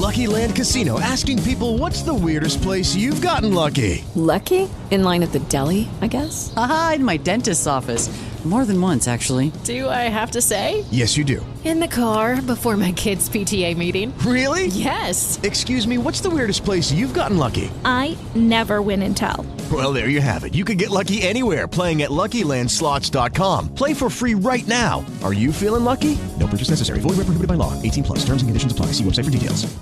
Lucky Land Casino, asking people, what's the weirdest place you've gotten lucky? Lucky? In line at the deli, I guess? Aha, in my dentist's office. More than once, actually. Do I have to say? Yes, you do. In the car before my kids' PTA meeting. Really? Yes. Excuse me, what's the weirdest place you've gotten lucky? I never win and tell. Well, there you have it. You can get lucky anywhere, playing at LuckyLandSlots.com. Play for free right now. Are you feeling lucky? No purchase necessary. Void where prohibited by law. 18 plus. Terms and conditions apply. See website for details.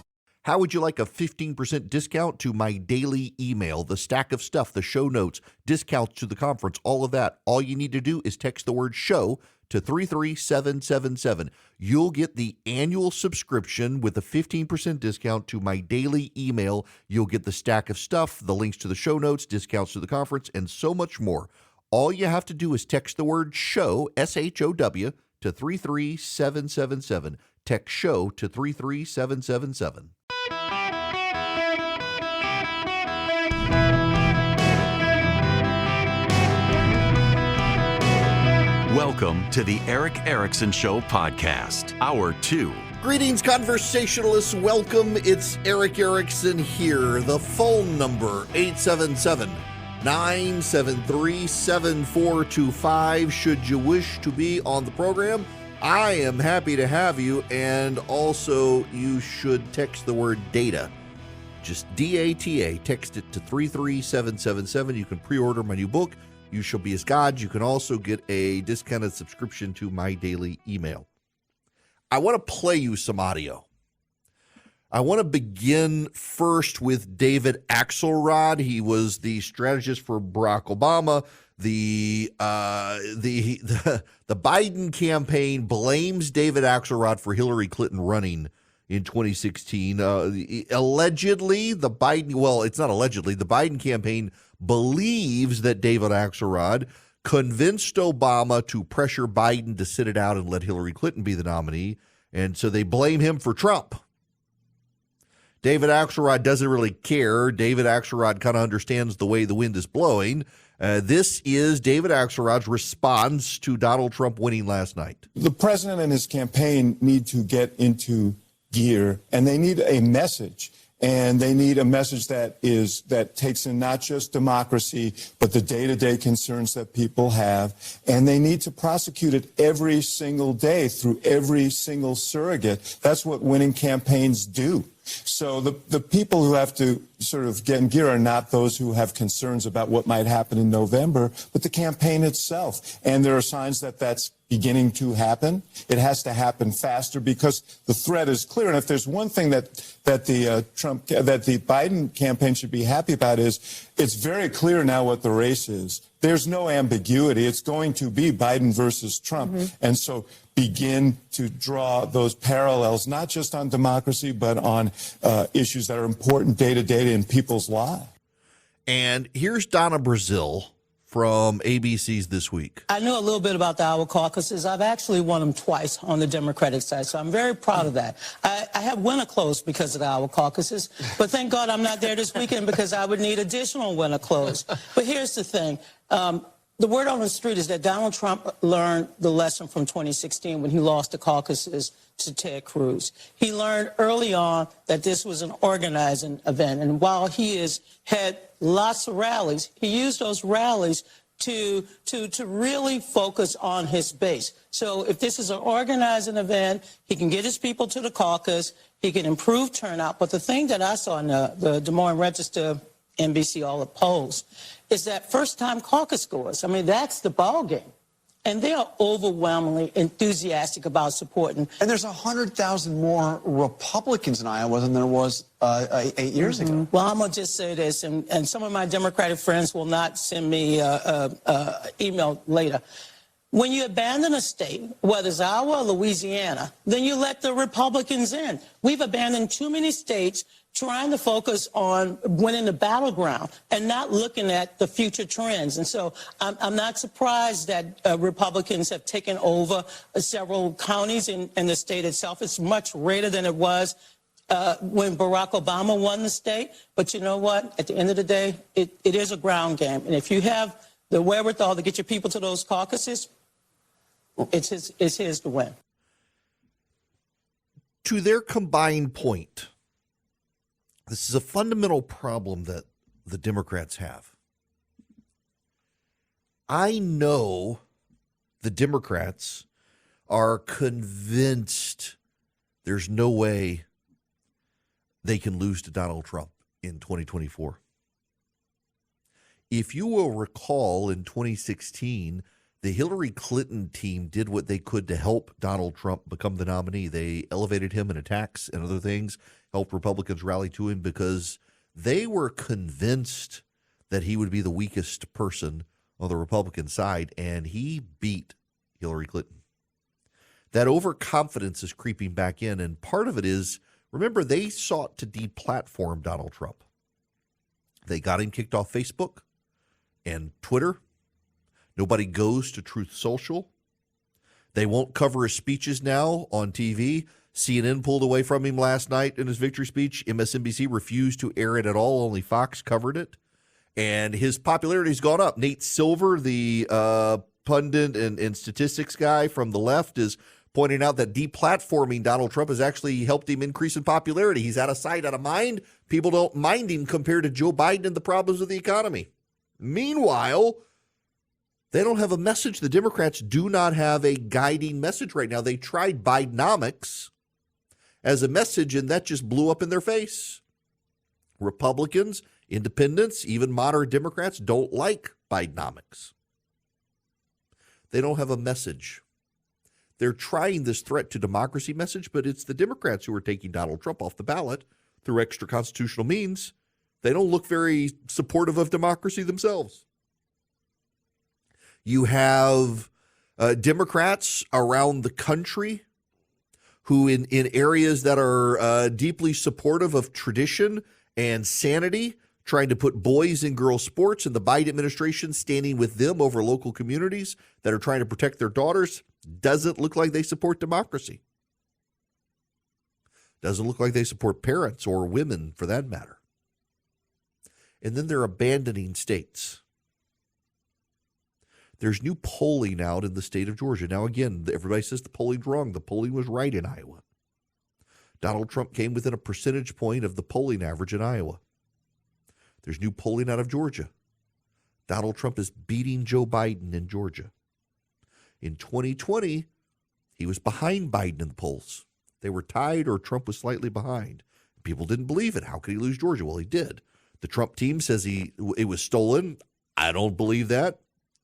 How would you like a 15% discount to my daily email, the stack of stuff, the show notes, discounts to the conference, all of that? All you need to do is text the word show to 33777. You'll get the annual subscription with a 15% discount to my daily email. You'll get the stack of stuff, the links to the show notes, discounts to the conference, and so much more. All you have to do is text the word show, SHOW, to 33777. Text show to 33777. Welcome to the Eric Erickson Show podcast, Hour 2. Greetings, conversationalists. Welcome. It's Eric Erickson here. The phone number, 877-973-7425. Should you wish to be on the program, I am happy to have you. And also, you should text the word data. Just DATA. Text it to 33777. You can pre-order my new book, You Shall Be as God. You can also get a discounted subscription to my daily email. I want to play you some audio. I want to begin first with David Axelrod. He was the strategist for Barack Obama. The Biden campaign blames David Axelrod for Hillary Clinton running in 2016. Allegedly, the Biden campaign believes that David Axelrod convinced Obama to pressure Biden to sit it out and let Hillary Clinton be the nominee, and so they blame him for Trump. David Axelrod doesn't really care. David Axelrod kind of understands the way the wind is blowing. This is David Axelrod's response to Donald Trump winning last night. The president and his campaign need to get into gear, and they need a message. And they need a message that takes in not just democracy, but the day-to-day concerns that people have. And they need to prosecute it every single day through every single surrogate. That's what winning campaigns do. So the people who have to sort of get in gear are not those who have concerns about what might happen in November, but the campaign itself. And there are signs that that's beginning to happen. It has to happen faster because the threat is clear. And if there's one thing that the Biden campaign should be happy about is it's very clear now what the race is. There's no ambiguity. It's going to be Biden versus Trump. Mm-hmm. And so begin to draw those parallels, not just on democracy, but on issues that are important day to day in people's lives. And here's Donna Brazile from ABC's This Week. I know a little bit about the Iowa caucuses. I've actually won them twice on the Democratic side, so I'm very proud of that. I have winner clothes because of the Iowa caucuses, but thank God I'm not there this weekend because I would need additional winner clothes. But here's the thing. The word on the street is that Donald Trump learned the lesson from 2016 when he lost the caucuses to Ted Cruz. He learned early on that this was an organizing event. And while he has had lots of rallies, he used those rallies to really focus on his base. So if this is an organizing event, he can get his people to the caucus, he can improve turnout. But the thing that I saw in the Des Moines Register, NBC, all the polls, is that first-time caucus goers. I mean, that's the ball game. And they are overwhelmingly enthusiastic about supporting. And there's 100,000 more Republicans in Iowa than there was 8 years ago. Well, I'm going to just say this, and some of my Democratic friends will not send me email later. When you abandon a state, whether it's Iowa or Louisiana, then you let the Republicans in. We've abandoned too many states trying to focus on winning the battleground and not looking at the future trends. And so I'm not surprised that Republicans have taken over several counties in the state itself. It's much greater than it was when Barack Obama won the state. But you know what? At the end of the day, it is a ground game. And if you have the wherewithal to get your people to those caucuses, it's his to win. To their combined point, This is a fundamental problem that the Democrats have. I know the Democrats are convinced there's no way they can lose to Donald Trump in 2024. If you will recall, in 2016, the Hillary Clinton team did what they could to help Donald Trump become the nominee. They elevated him in attacks and other things, helped Republicans rally to him because they were convinced that he would be the weakest person on the Republican side, and he beat Hillary Clinton. That overconfidence is creeping back in, and part of it is, remember, they sought to deplatform Donald Trump. They got him kicked off Facebook and Twitter. Nobody goes to Truth Social. They won't cover his speeches now on TV. CNN pulled away from him last night in his victory speech. MSNBC refused to air it at all. Only Fox covered it. And his popularity's gone up. Nate Silver, the pundit and statistics guy from the left, is pointing out that deplatforming Donald Trump has actually helped him increase in popularity. He's out of sight, out of mind. People don't mind him compared to Joe Biden and the problems of the economy. Meanwhile, they don't have a message. The Democrats do not have a guiding message right now. They tried Bidenomics as a message, and that just blew up in their face. Republicans, independents, even moderate Democrats don't like Bidenomics. They don't have a message. They're trying this threat to democracy message, but it's the Democrats who are taking Donald Trump off the ballot through extra constitutional means. They don't look very supportive of democracy themselves. You have Democrats around the country who in areas that are deeply supportive of tradition and sanity, trying to put boys and girls sports, and the Biden administration standing with them over local communities that are trying to protect their daughters. Doesn't look like they support democracy. Doesn't look like they support parents or women for that matter. And then they're abandoning states. There's new polling out in the state of Georgia. Now, again, everybody says the polling's wrong. The polling was right in Iowa. Donald Trump came within a percentage point of the polling average in Iowa. There's new polling out of Georgia. Donald Trump is beating Joe Biden in Georgia. In 2020, he was behind Biden in the polls. They were tied or Trump was slightly behind. People didn't believe it. How could he lose Georgia? Well, he did. The Trump team says it was stolen. I don't believe that.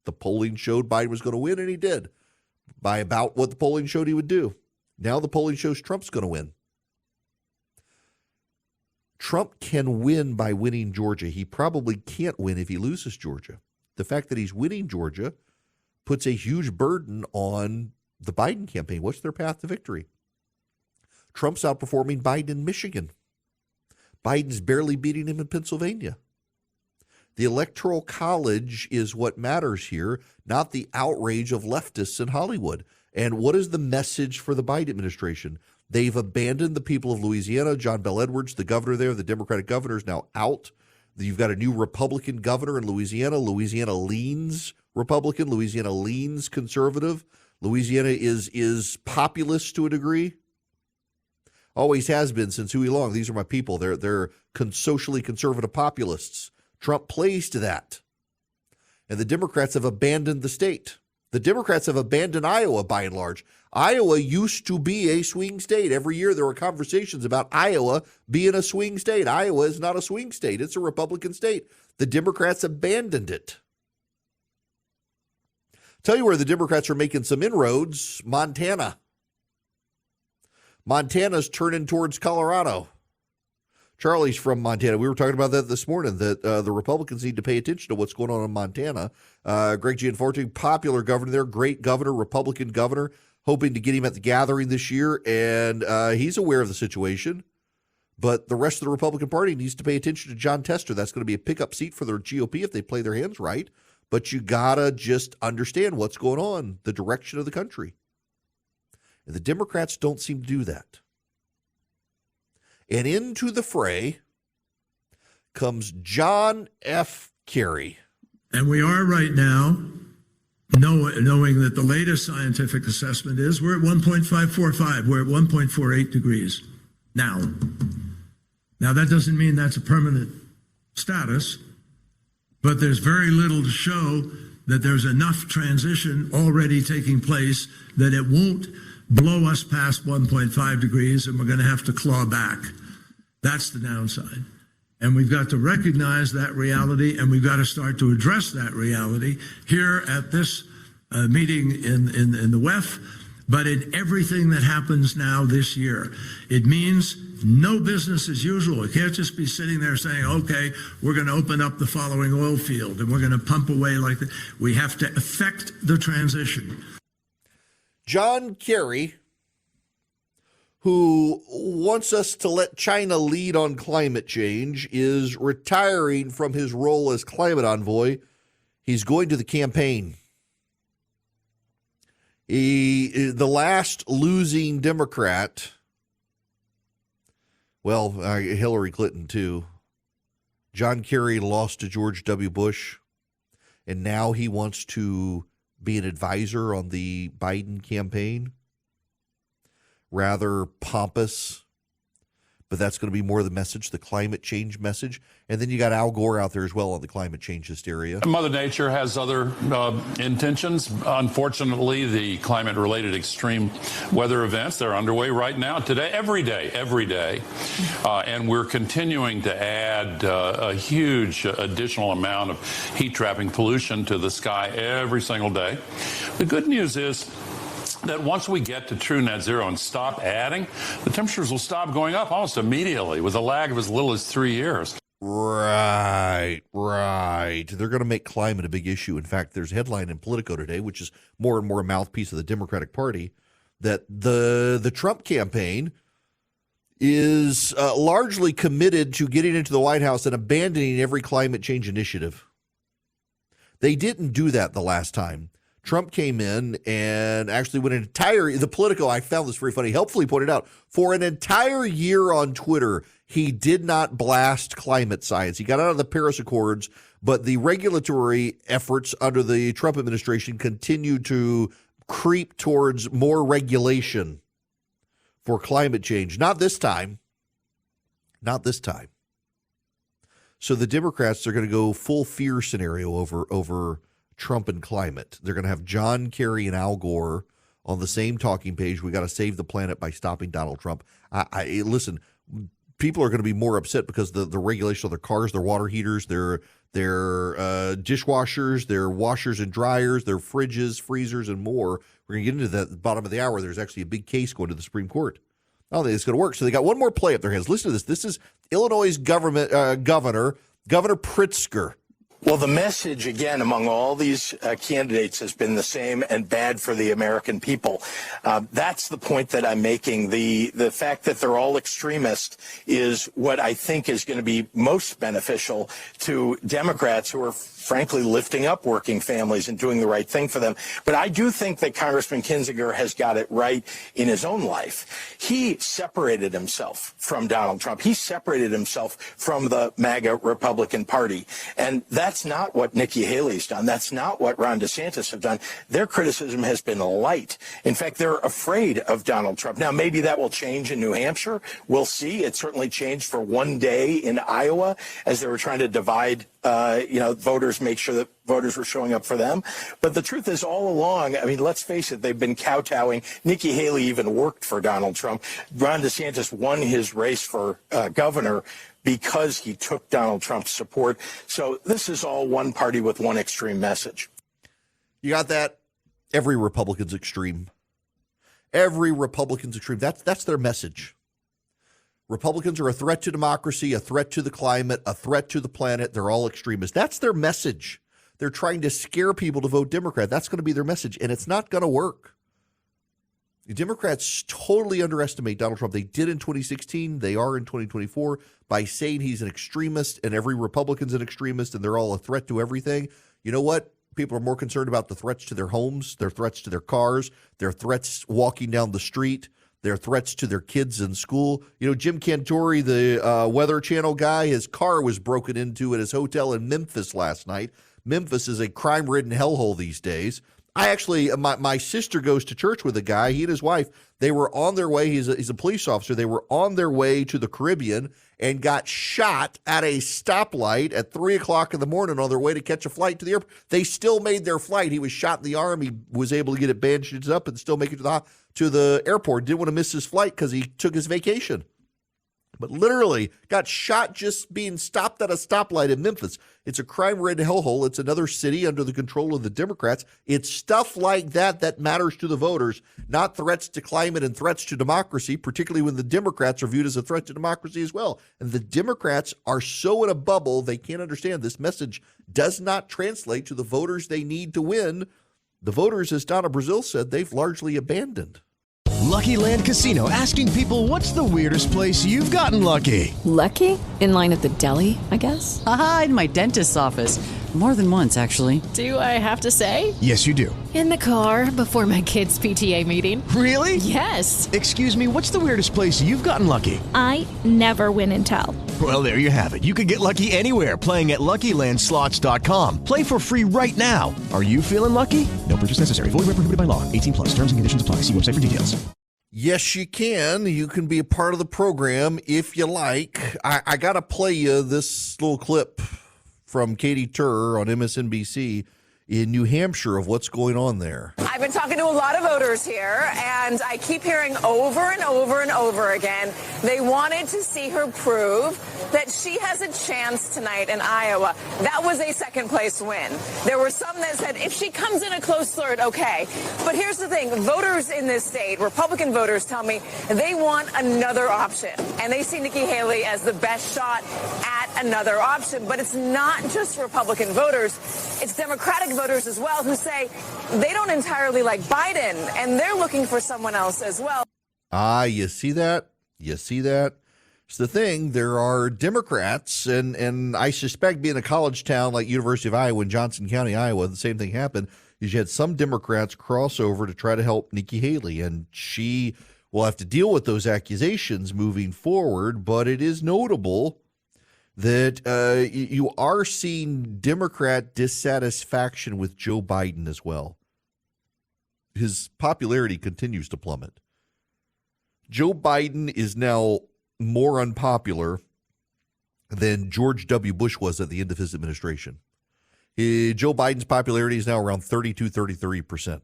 The polling showed Biden was going to win, and he did, by about what the polling showed he would do. Now the polling shows Trump's going to win. Trump can win by winning Georgia. He probably can't win if he loses Georgia. The fact that he's winning Georgia puts a huge burden on the Biden campaign. What's their path to victory? Trump's outperforming Biden in Michigan. Biden's barely beating him in Pennsylvania. The Electoral College is what matters here, not the outrage of leftists in Hollywood. And what is the message for the Biden administration? They've abandoned the people of Louisiana. John Bel Edwards, the governor there, the Democratic governor, is now out. You've got a new Republican governor in Louisiana. Louisiana leans Republican. Louisiana leans conservative. Louisiana is populist to a degree. Always has been since Huey Long. These are my people. They're socially conservative populists. Trump plays to that. And the Democrats have abandoned the state. The Democrats have abandoned Iowa by and large. Iowa used to be a swing state. Every year there were conversations about Iowa being a swing state. Iowa is not a swing state. It's a Republican state. The Democrats abandoned it. Tell you where the Democrats are making some inroads, Montana. Montana's turning towards Colorado. Charlie's from Montana. We were talking about that this morning, that the Republicans need to pay attention to what's going on in Montana. Greg Gianforte, popular governor there, great governor, Republican governor, hoping to get him at the gathering this year, and he's aware of the situation. But the rest of the Republican Party needs to pay attention to John Tester. That's going to be a pickup seat for their GOP if they play their hands right. But you got to just understand what's going on, the direction of the country. And the Democrats don't seem to do that. And into the fray comes John F. Kerry. And we are right now, knowing that the latest scientific assessment is we're at 1.545. We're at 1.48 degrees now. Now, that doesn't mean that's a permanent status, but there's very little to show that there's enough transition already taking place that it won't blow us past 1.5 degrees and we're going to have to claw back. That's the downside. And we've got to recognize that reality, and we've got to start to address that reality here at this meeting in the WEF, but in everything that happens now this year. It means no business as usual. It can't just be sitting there saying, okay, we're going to open up the following oil field and we're going to pump away like that. We have to effect the transition. John Kerry, who wants us to let China lead on climate change, is retiring from his role as climate envoy. He's going to the campaign. The last losing Democrat, well, Hillary Clinton too. John Kerry lost to George W. Bush, and now he wants to be an advisor on the Biden campaign. Rather pompous, but that's going to be more the message, the climate change message. And then you got Al Gore out there as well on the climate change hysteria. Mother Nature has other intentions. Unfortunately, the climate-related extreme weather events, they're underway right now, today, every day. And we're continuing to add a huge additional amount of heat-trapping pollution to the sky every single day. The good news is that once we get to true net zero and stop adding, the temperatures will stop going up almost immediately with a lag of as little as 3 years. Right. They're going to make climate a big issue. In fact, there's a headline in Politico today, which is more and more a mouthpiece of the Democratic Party, that the Trump campaign is largely committed to getting into the White House and abandoning every climate change initiative. They didn't do that the last time. Trump came in and actually the Politico, I found this very funny, helpfully pointed out, for an entire year on Twitter, he did not blast climate science. He got out of the Paris Accords, but the regulatory efforts under the Trump administration continued to creep towards more regulation for climate change. Not this time. So the Democrats are going to go full fear scenario over Trump and climate. They're going to have John Kerry and Al Gore on the same talking page. We got to save the planet by stopping Donald Trump. Listen, people are going to be more upset because the regulation of their cars, their water heaters, their dishwashers, their washers and dryers, their fridges, freezers, and more. We're going to get into that at the bottom of the hour. There's actually a big case going to the Supreme Court. I don't think it's going to work. So they got one more play up their hands. Listen to this. This is Illinois' Governor Pritzker. Well, the message, again, among all these candidates has been the same and bad for the American people. That's the point that I'm making. The fact that they're all extremists is what I think is going to be most beneficial to Democrats who are, frankly, lifting up working families and doing the right thing for them. But I do think that Congressman Kinzinger has got it right in his own life. He separated himself from Donald Trump. He separated himself from the MAGA Republican Party. And that's not what Nikki Haley's done. That's not what Ron DeSantis have done. Their criticism has been light. In fact, they're afraid of Donald Trump. Now, maybe that will change in New Hampshire. We'll see. It certainly changed for one day in Iowa as they were trying to divide voters, make sure that voters were showing up for them. But the truth is, all along, I mean, let's face it, they've been kowtowing. Nikki Haley even worked for Donald Trump. Ron DeSantis won his race for governor because he took Donald Trump's support. So this is all one party with one extreme message. You got that? Every Republican's extreme. Every Republican's extreme. That's their message. Republicans are a threat to democracy, a threat to the climate, a threat to the planet. They're all extremists. That's their message. They're trying to scare people to vote Democrat. That's going to be their message, and it's not going to work. The Democrats totally underestimate Donald Trump. They did in 2016. They are in 2024 by saying he's an extremist and every Republican's an extremist and they're all a threat to everything. You know what? People are more concerned about the threats to their homes, their threats to their cars, their threats walking down the street, their threats to their kids in school. You know, Jim Cantori, the Weather Channel guy, his car was broken into at his hotel in Memphis last night. Memphis is a crime-ridden hellhole these days. I actually, my sister goes to church with a guy. He and his wife, they were on their way. He's a police officer. They were on their way to the Caribbean and got shot at a stoplight at 3 o'clock in the morning on their way to catch a flight to the airport. They still made their flight. He was shot in the arm. He was able to get it bandaged up and still make it to the airport. Didn't want to miss his flight because he took his vacation. But literally got shot just being stopped at a stoplight in Memphis. It's a crime-ridden hellhole. It's another city under the control of the Democrats. It's stuff like that that matters to the voters, not threats to climate and threats to democracy, particularly when the Democrats are viewed as a threat to democracy as well. And the Democrats are so in a bubble, they can't understand this message does not translate to the voters they need to win. The voters, as Donna Brazil said, they've largely abandoned. Lucky Land Casino, asking people, what's the weirdest place you've gotten lucky? Lucky? In line at the deli, I guess? Aha, in my dentist's office. More than once, actually. Do I have to say? Yes, you do. In the car before my kids' PTA meeting. Really? Yes. Excuse me, what's the weirdest place you've gotten lucky? I never win and tell. Well, there you have it. You can get lucky anywhere, playing at LuckyLandSlots.com. Play for free right now. Are you feeling lucky? No purchase necessary. Void where prohibited by law. 18+. Terms and conditions apply. See website for details. Yes, you can. You can be a part of the program if you like. I got to play you this little clip from Katie Tur on MSNBC in New Hampshire of what's going on there. I've been talking to a lot of voters here, and I keep hearing over and over and over again, they wanted to see her prove that she has a chance tonight in Iowa. That was a second-place win. There were some that said, if she comes in a close third, okay. But here's the thing. Voters in this state, Republican voters, tell me they want another option, and they see Nikki Haley as the best shot at another option. But it's not just Republican voters. It's Democratic voters as well who say they don't entirely like Biden, and they're looking for someone else as well. You see that? You see that? It's the thing. There are Democrats, and I suspect being a college town like University of Iowa in Johnson County, Iowa, the same thing happened. Is you had some Democrats cross over to try to help Nikki Haley, and she will have to deal with those accusations moving forward, but it is notable that you are seeing Democrat dissatisfaction with Joe Biden as well. His popularity continues to plummet. Joe Biden is now more unpopular than George W. Bush was at the end of his administration. Joe Biden's popularity is now around 33%.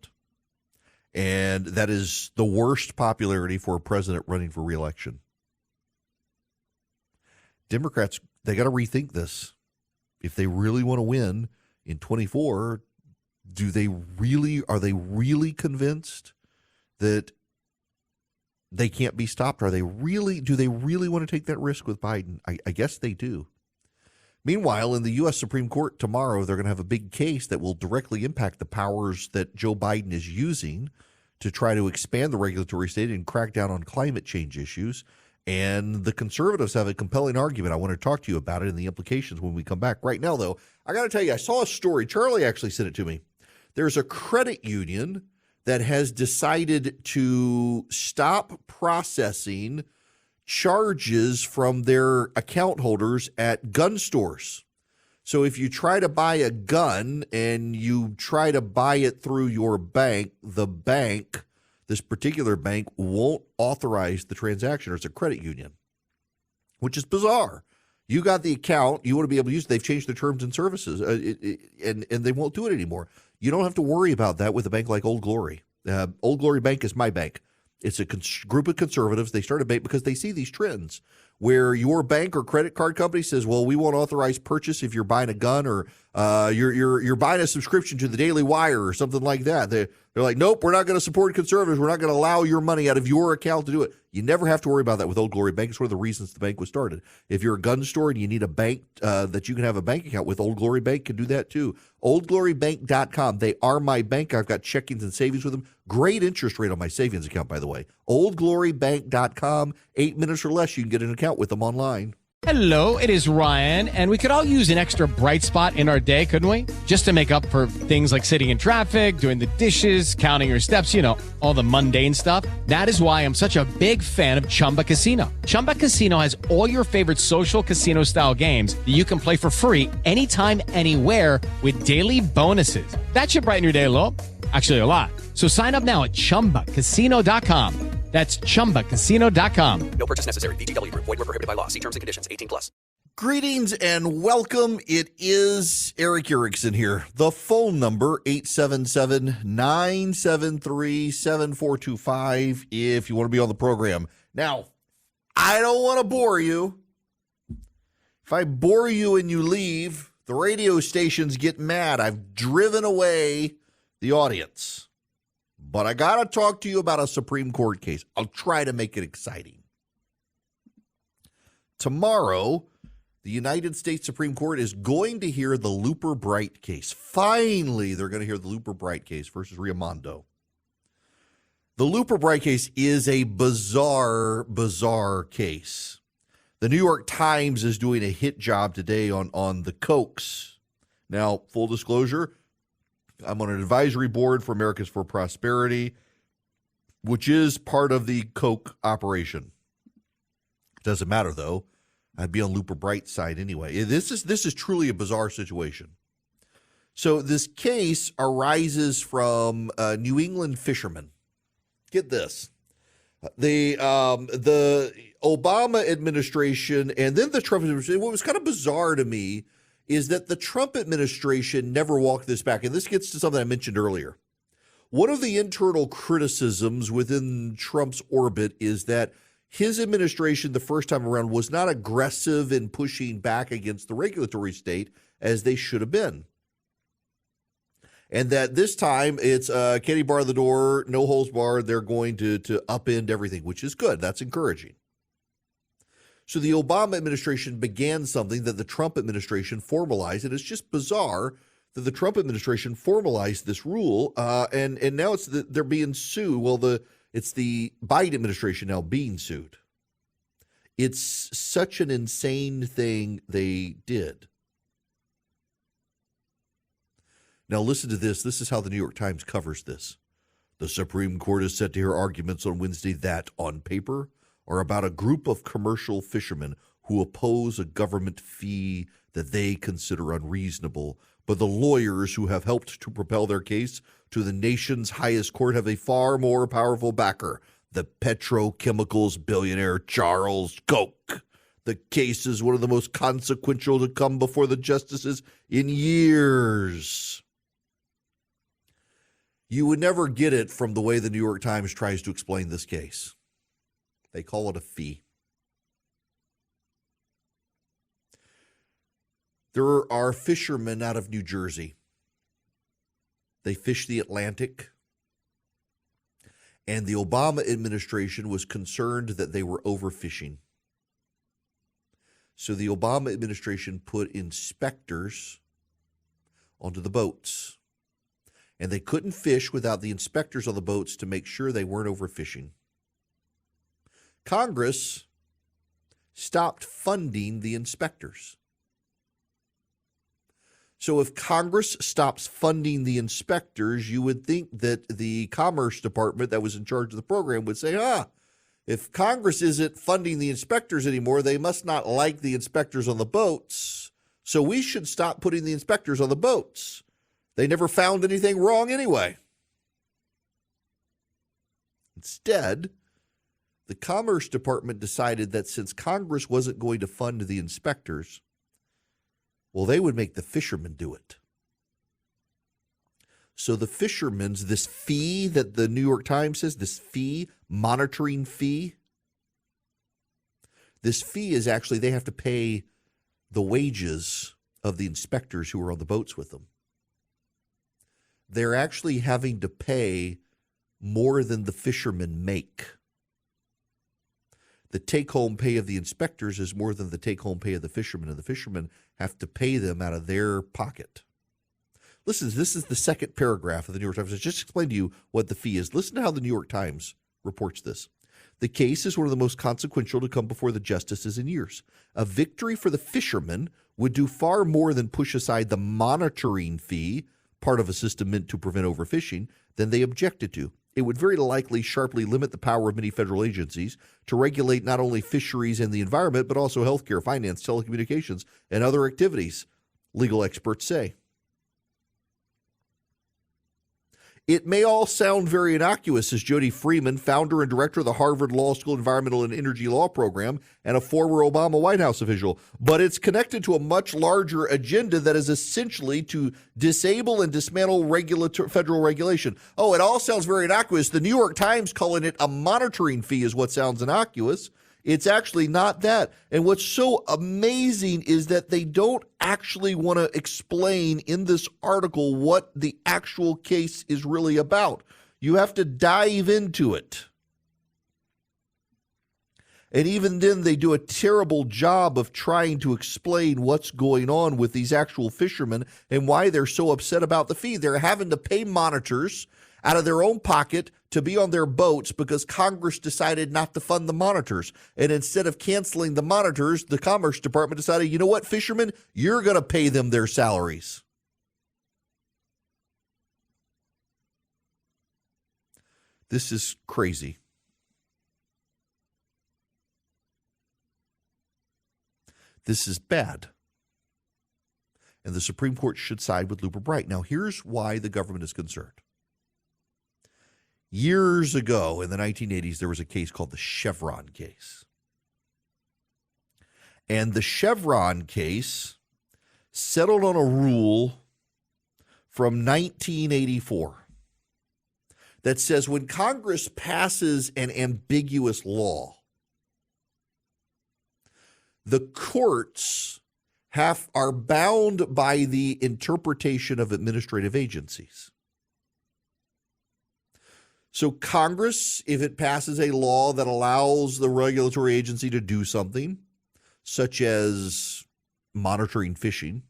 And that is the worst popularity for a president running for re-election. Democrats, they got to rethink this. If they really want to win in 24, are they really convinced that they can't be stopped? Do they really want to take that risk with Biden? I guess they do. Meanwhile, in the U.S. Supreme Court tomorrow, they're going to have a big case that will directly impact the powers that Joe Biden is using to try to expand the regulatory state and crack down on climate change issues. And the conservatives have a compelling argument. I want to talk to you about it and the implications when we come back. Right now, though, I got to tell you, I saw a story. Charlie actually sent it to me. There's a credit union that has decided to stop processing charges from their account holders at gun stores. So if you try to buy a gun and you try to buy it through your bank, this particular bank won't authorize the transaction, or it's a credit union, which is bizarre. You got the account, you want to be able to use it. They've changed their terms and services, and they won't do it anymore. You don't have to worry about that with a bank like Old Glory. Old Glory Bank is my bank. It's a group of conservatives. They started a bank because they see these trends where your bank or credit card company says, well, we won't authorize purchase if you're buying a gun or you're buying a subscription to the Daily Wire or something like that. They're like, nope, we're not going to support conservatives. We're not going to allow your money out of your account to do it. You never have to worry about that with Old Glory Bank. It's one of the reasons the bank was started. If you're a gun store and you need a bank that you can have a bank account with, Old Glory Bank can do that too. OldGloryBank.com. They are my bank. I've got checkings and savings with them. Great interest rate on my savings account, by the way. OldGloryBank.com. 8 minutes or less, you can get an account with them online. Hello, it is Ryan, and we could all use an extra bright spot in our day, couldn't we? Just to make up for things like sitting in traffic, doing the dishes, counting your steps, all the mundane stuff. That is why I'm such a big fan of Chumba Casino. Chumba Casino has all your favorite social casino-style games that you can play for free anytime, anywhere with daily bonuses. That should brighten your day a little. Actually, a lot. So sign up now at ChumbaCasino.com. That's ChumbaCasino.com. No purchase necessary. VGW Group. Void where prohibited by law. See terms and conditions. 18+. Greetings and welcome. It is Eric Erickson here. The phone number, 877-973-7425, if you want to be on the program. Now, I don't want to bore you. If I bore you and you leave, the radio stations get mad. I've driven away the audience. But I got to talk to you about a Supreme Court case. I'll try to make it exciting. Tomorrow, the United States Supreme Court is going to hear the Looper Bright case. Finally, they're going to hear the Looper Bright case versus Riamondo. The Looper Bright case is a bizarre case. The New York Times is doing a hit job today on the Kochs. Now, full disclosure, I'm on an advisory board for Americans for Prosperity, which is part of the Koch operation. Doesn't matter, though. I'd be on Looper Bright's side anyway. This is truly a bizarre situation. So this case arises from New England fishermen. Get this. The Obama administration and then the Trump administration, what was kind of bizarre to me is that the Trump administration never walked this back. And this gets to something I mentioned earlier. One of the internal criticisms within Trump's orbit is that his administration the first time around was not aggressive in pushing back against the regulatory state as they should have been. And that this time it's can you bar the door, no holds barred, they're going to upend everything, which is good. That's encouraging. So the Obama administration began something that the Trump administration formalized, and it's just bizarre that the Trump administration formalized this rule, and now they're being sued. Well, it's the Biden administration now being sued. It's such an insane thing they did. Now listen to this. This is how the New York Times covers this. The Supreme Court is set to hear arguments on Wednesday that, on paper, are about a group of commercial fishermen who oppose a government fee that they consider unreasonable. But the lawyers who have helped to propel their case to the nation's highest court have a far more powerful backer, the petrochemicals billionaire Charles Koch. The case is one of the most consequential to come before the justices in years. You would never get it from the way the New York Times tries to explain this case. They call it a fee. There are fishermen out of New Jersey. They fish the Atlantic. And the Obama administration was concerned that they were overfishing. So the Obama administration put inspectors onto the boats. And they couldn't fish without the inspectors on the boats to make sure they weren't overfishing. Congress stopped funding the inspectors. So if Congress stops funding the inspectors, you would think that the Commerce Department that was in charge of the program would say, if Congress isn't funding the inspectors anymore, they must not like the inspectors on the boats. So we should stop putting the inspectors on the boats. They never found anything wrong anyway. Instead, the Commerce Department decided that since Congress wasn't going to fund the inspectors, well, they would make the fishermen do it. So the fishermen's, this fee that the New York Times says, this fee, monitoring fee, this fee is actually, they have to pay the wages of the inspectors who are on the boats with them. They're actually having to pay more than the fishermen make. The take-home pay of the inspectors is more than the take-home pay of the fishermen, and the fishermen have to pay them out of their pocket. Listen, this is the second paragraph of the New York Times. I just explained to you what the fee is. Listen to how the New York Times reports this. The case is one of the most consequential to come before the justices in years. A victory for the fishermen would do far more than push aside the monitoring fee, part of a system meant to prevent overfishing, than they objected to. It would very likely sharply limit the power of many federal agencies to regulate not only fisheries and the environment, but also healthcare, finance, telecommunications, and other activities, legal experts say. It may all sound very innocuous, says Jody Freeman, founder and director of the Harvard Law School Environmental and Energy Law Program and a former Obama White House official, but it's connected to a much larger agenda that is essentially to disable and dismantle federal regulation. Oh, it all sounds very innocuous. The New York Times calling it a monitoring fee is what sounds innocuous. It's actually not that. And what's so amazing is that they don't actually want to explain in this article what the actual case is really about. You have to dive into it. And even then, they do a terrible job of trying to explain what's going on with these actual fishermen and why they're so upset about the fee. They're having to pay monitors out of their own pocket to be on their boats because Congress decided not to fund the monitors. And instead of canceling the monitors, the Commerce Department decided, you know what, fishermen, you're going to pay them their salaries. This is crazy. This is bad. And the Supreme Court should side with Luper Bright. Now, here's why the government is concerned. Years ago, in the 1980s, there was a case called the Chevron case. And the Chevron case settled on a rule from 1984 that says when Congress passes an ambiguous law, the courts are bound by the interpretation of administrative agencies. So Congress, if it passes a law that allows the regulatory agency to do something, such as monitoring fishing,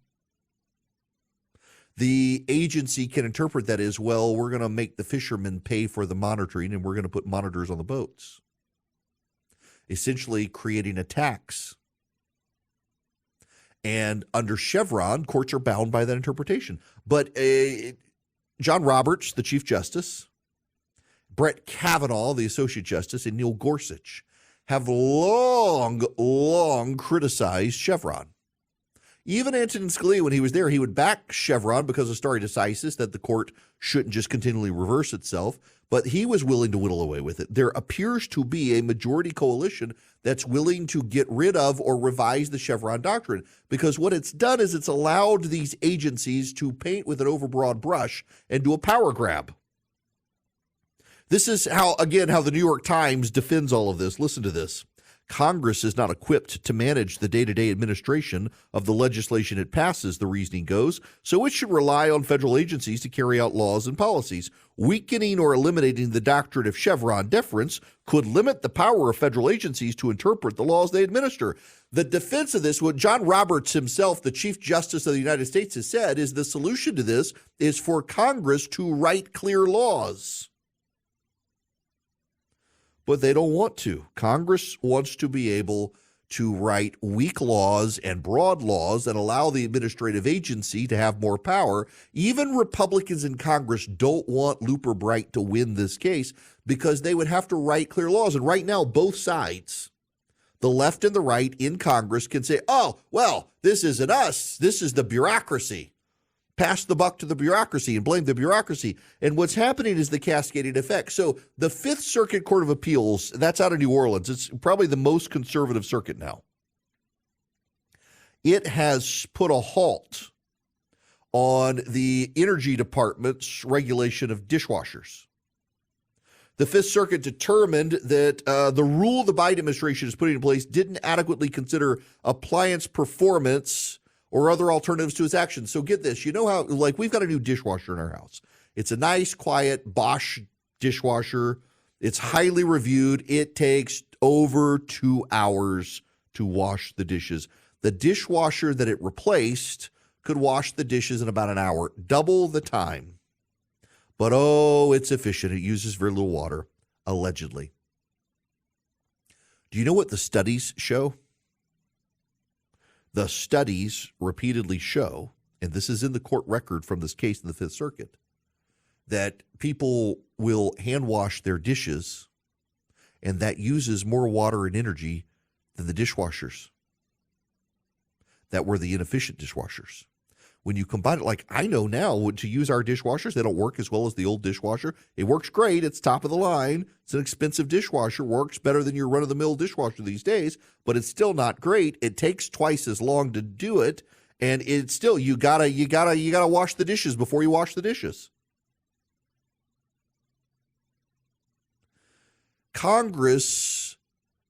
the agency can interpret that as, well, we're going to make the fishermen pay for the monitoring and we're going to put monitors on the boats, essentially creating a tax. And under Chevron, courts are bound by that interpretation. But John Roberts, the Chief Justice, Brett Kavanaugh, the Associate Justice, and Neil Gorsuch have long criticized Chevron. Even Antonin Scalia, when he was there, he would back Chevron because of stare decisis, that the court shouldn't just continually reverse itself, but he was willing to whittle away with it. There appears to be a majority coalition that's willing to get rid of or revise the Chevron doctrine, because what it's done is it's allowed these agencies to paint with an overbroad brush and do a power grab. This is how the New York Times defends all of this. Listen to this. Congress is not equipped to manage the day-to-day administration of the legislation it passes, the reasoning goes, so it should rely on federal agencies to carry out laws and policies. Weakening or eliminating the doctrine of Chevron deference could limit the power of federal agencies to interpret the laws they administer. The defense of this, what John Roberts himself, the Chief Justice of the United States, has said is the solution to this is for Congress to write clear laws. But they don't want to. Congress wants to be able to write weak laws and broad laws that allow the administrative agency to have more power. Even Republicans in Congress don't want Luper Bright to win this case because they would have to write clear laws. And right now, both sides, the left and the right in Congress, can say, oh, well, this isn't us. This is the bureaucracy. Pass the buck to the bureaucracy and blame the bureaucracy. And what's happening is the cascading effect. So the Fifth Circuit Court of Appeals, that's out of New Orleans. It's probably the most conservative circuit now. It has put a halt on the Energy Department's regulation of dishwashers. The Fifth Circuit determined that the rule the Biden administration is putting in place didn't adequately consider appliance performance or other alternatives to its actions. So get this, you know how, like, we've got a new dishwasher in our house. It's a nice, quiet Bosch dishwasher. It's highly reviewed. It takes over 2 hours to wash the dishes. The dishwasher that it replaced could wash the dishes in about an hour, double the time. But, oh, it's efficient. It uses very little water, allegedly. Do you know what the studies show? The studies repeatedly show, and this is in the court record from this case in the Fifth Circuit, that people will hand wash their dishes, and that uses more water and energy than the dishwashers that were the inefficient dishwashers. when you combine it, like I know now to use our dishwashers, they don't work as well as the old dishwasher. It works great. It's top of the line. It's an expensive dishwasher. Works better than your run-of-the-mill dishwasher these days, but it's still not great. It takes twice as long to do it, and it's still you gotta wash the dishes before you wash the dishes. Congress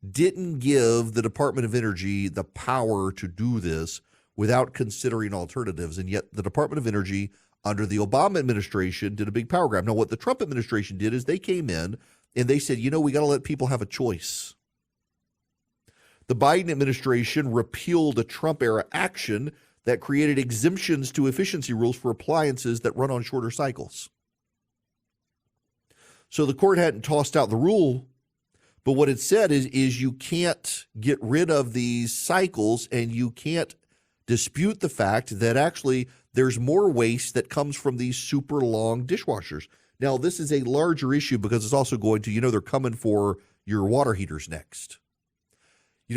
didn't give the Department of Energy the power to do this without considering alternatives. And yet the Department of Energy under the Obama administration did a big power grab. Now, what the Trump administration did is they came in and they said, we got to let people have a choice. The Biden administration repealed a Trump-era action that created exemptions to efficiency rules for appliances that run on shorter cycles. So the court hadn't tossed out the rule, but what it said is you can't get rid of these cycles and you can't dispute the fact that actually there's more waste that comes from these super long dishwashers. Now, this is a larger issue because it's also going to, they're coming for your water heaters next.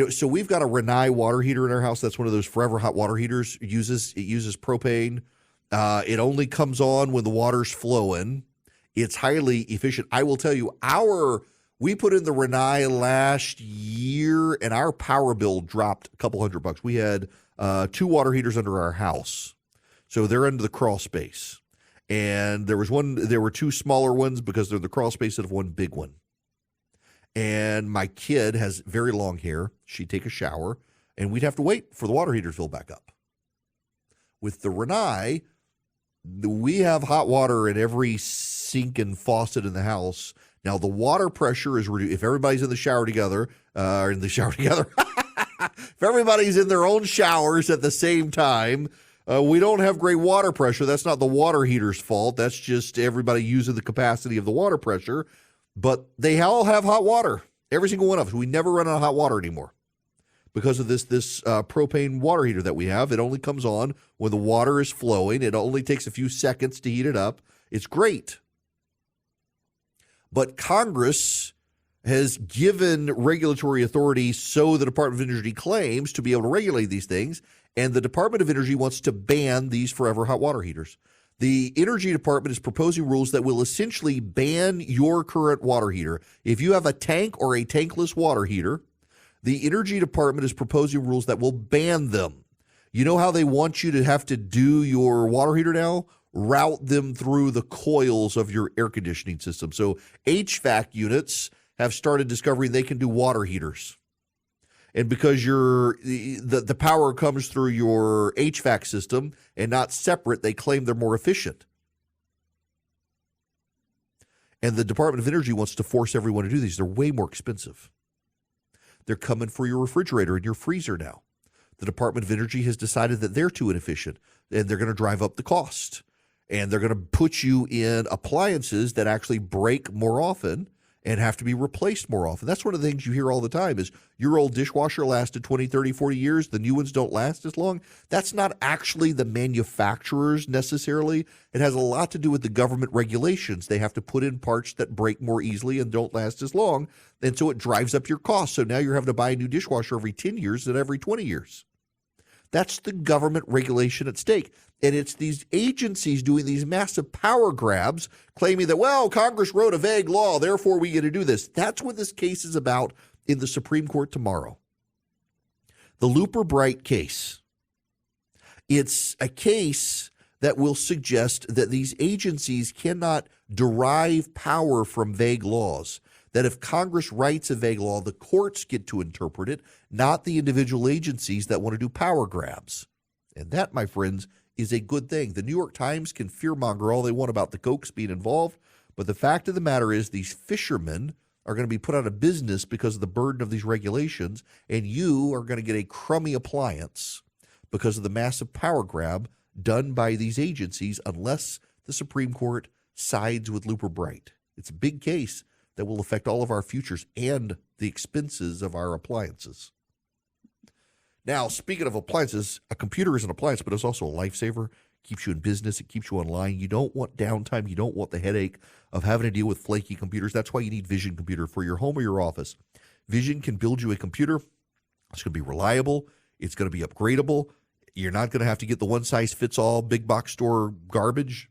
So we've got a Rinnai water heater in our house. That's one of those forever hot water heaters. It uses propane. It only comes on when the water's flowing. It's highly efficient. I will tell you, we put in the Rinnai last year and our power bill dropped a couple $100. We had 2 water heaters under our house. So they're under the crawl space. And there were 2 smaller ones because they're the crawl space of one big one. And my kid has very long hair. She'd take a shower and we'd have to wait for the water heater to fill back up. With the Rinnai, we have hot water in every sink and faucet in the house. Now the water pressure is reduced. If everybody's in the shower together, if everybody's in their own showers at the same time, we don't have great water pressure. That's not the water heater's fault. That's just everybody using the capacity of the water pressure. But they all have hot water. Every single one of us. We never run out of hot water anymore because of this propane water heater that we have. It only comes on when the water is flowing. It only takes a few seconds to heat it up. It's great. But Congress has given regulatory authority, so the Department of Energy claims, to be able to regulate these things, and the Department of Energy wants to ban these forever hot water heaters. The Energy Department is proposing rules that will essentially ban your current water heater. If you have a tank or a tankless water heater, the Energy Department is proposing rules that will ban them. You know how they want you to have to do your water heater now? Route them through the coils of your air conditioning system. So HVAC units have started discovering they can do water heaters. And because the power comes through your HVAC system and not separate, they claim they're more efficient. And the Department of Energy wants to force everyone to do these. They're way more expensive. They're coming for your refrigerator and your freezer now. The Department of Energy has decided that they're too inefficient, and they're going to drive up the cost. And they're going to put you in appliances that actually break more often and have to be replaced more often. That's one of the things you hear all the time is your old dishwasher lasted 20, 30, 40 years. The new ones don't last as long. That's not actually the manufacturers necessarily. It has a lot to do with the government regulations. They have to put in parts that break more easily and don't last as long. And so it drives up your cost. So now you're having to buy a new dishwasher every 10 years than every 20 years. That's the government regulation at stake. And it's these agencies doing these massive power grabs, claiming that, well, Congress wrote a vague law, therefore we get to do this. That's what this case is about in the Supreme Court tomorrow. The Looper Bright case. It's a case that will suggest that these agencies cannot derive power from vague laws. That if Congress writes a vague law, the courts get to interpret it, not the individual agencies that want to do power grabs. And that, my friends, is a good thing. The New York Times can fearmonger all they want about the Kochs being involved, but the fact of the matter is these fishermen are going to be put out of business because of the burden of these regulations, and you are going to get a crummy appliance because of the massive power grab done by these agencies unless the Supreme Court sides with Looper Bright. It's a big case that will affect all of our futures and the expenses of our appliances. Now, speaking of appliances, a computer is an appliance, but it's also a lifesaver. It keeps you in business. It keeps you online. You don't want downtime. You don't want the headache of having to deal with flaky computers. That's why you need Vision Computer for your home or your office. Vision can build you a computer. It's going to be reliable. It's going to be upgradable. you're not going to have to get the one-size-fits-all big box store garbage.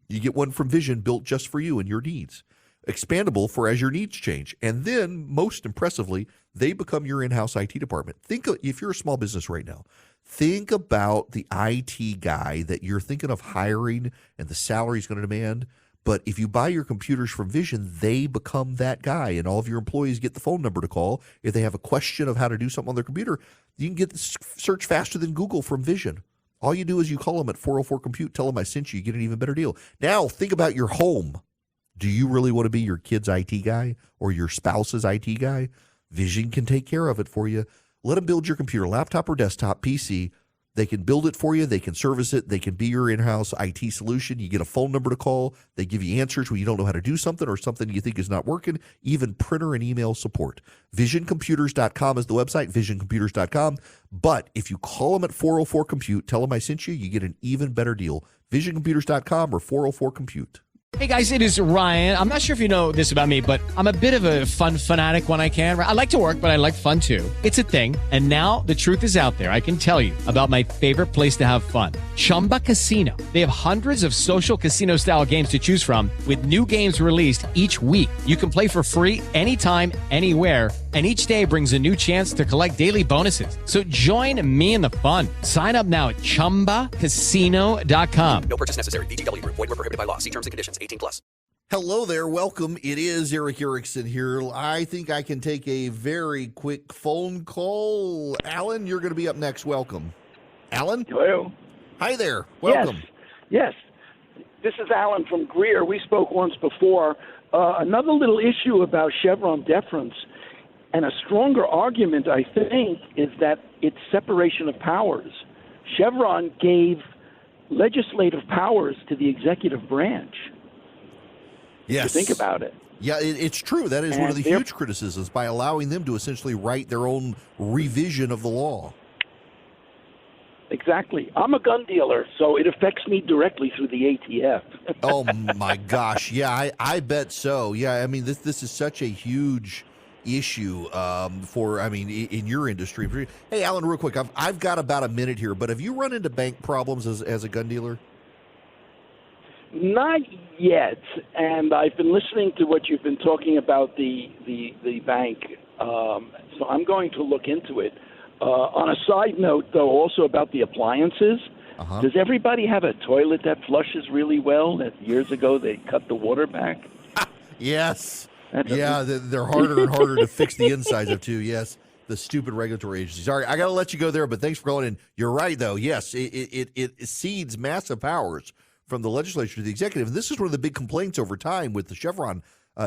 You get one from Vision built just for you and your needs. Expandable for as your needs change. And then, most impressively, they become your in-house IT department. If you're a small business right now, think about the IT guy that you're thinking of hiring and the salary is going to demand. But if you buy your computers from Vision, they become that guy, and all of your employees get the phone number to call. If they have a question of how to do something on their computer, you can get the search faster than Google from Vision. All you do is you call them at 404-COMPUTE, tell them I sent you, you get an even better deal. Now, think about your home. Do you really want to be your kid's IT guy or your spouse's IT guy? Vision can take care of it for you. Let them build your computer, laptop or desktop, PC. They can build it for you. They can service it. They can be your in-house IT solution. You get a phone number to call. They give you answers when you don't know how to do something or something you think is not working, even printer and email support. VisionComputers.com is the website, VisionComputers.com. But if you call them at 404-COMPUTE, tell them I sent you, you get an even better deal. VisionComputers.com or 404-COMPUTE. Hey guys, it is Ryan. I'm not sure if you know this about me, but I'm a bit of a fun fanatic when I can. I like to work, but I like fun too. It's a thing. And now the truth is out there. I can tell you about my favorite place to have fun. Chumba Casino. They have hundreds of social casino style games to choose from with new games released each week. You can play for free anytime, anywhere. And each day brings a new chance to collect daily bonuses. So join me in the fun. Sign up now at ChumbaCasino.com. No purchase necessary. VGW. Void where prohibited by law. See terms and conditions. 18+. Hello there. Welcome. It is Eric Erickson here. I think I can take a very quick phone call. Alan, you're going to be up next. Welcome. Alan? Hello. Hi there. Welcome. Yes. This is Alan from Greer. We spoke once before. Another little issue about Chevron deference, and a stronger argument, I think, is that it's separation of powers. Chevron gave legislative powers to the executive branch. Yes. If you think about it. Yeah, it's true. That is one of the huge criticisms, by allowing them to essentially write their own revision of the law. Exactly. I'm a gun dealer, so it affects me directly through the ATF. Oh, my gosh. Yeah, I bet so. Yeah, I mean, this is such a huge issue in your industry. Hey, Alan, real quick, I've got about a minute here, but have you run into bank problems as a gun dealer? Not yet, and I've been listening to what you've been talking about the bank, so I'm going to look into it. On a side note, though, also about the appliances, does everybody have a toilet that flushes really well? That years ago they cut the water back? Yes. Yeah, they're harder and harder to fix the insides of too. Yes, the stupid regulatory agencies. Sorry, I got to let you go there, but thanks for calling in. You're right, though. Yes, it cedes massive powers from the legislature to the executive. And this is one of the big complaints over time with the Chevron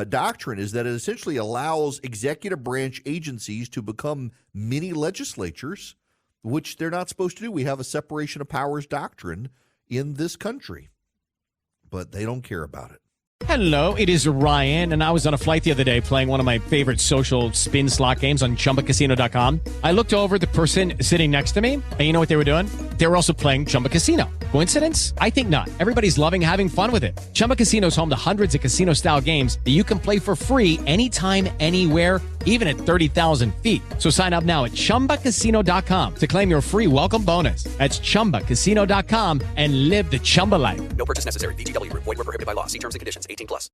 doctrine, is that it essentially allows executive branch agencies to become mini legislatures, which they're not supposed to do. We have a separation of powers doctrine in this country, but they don't care about it. Hello, it is Ryan, and I was on a flight the other day playing one of my favorite social spin slot games on ChumbaCasino.com. I looked over at the person sitting next to me, and you know what they were doing? They were also playing Chumba Casino. Coincidence? I think not. Everybody's loving having fun with it. Chumba Casino is home to hundreds of casino-style games that you can play for free anytime, anywhere, even at 30,000 feet. So sign up now at ChumbaCasino.com to claim your free welcome bonus. That's ChumbaCasino.com and live the Chumba life. No purchase necessary. VGW. Void where prohibited by law. See terms and conditions. 18+.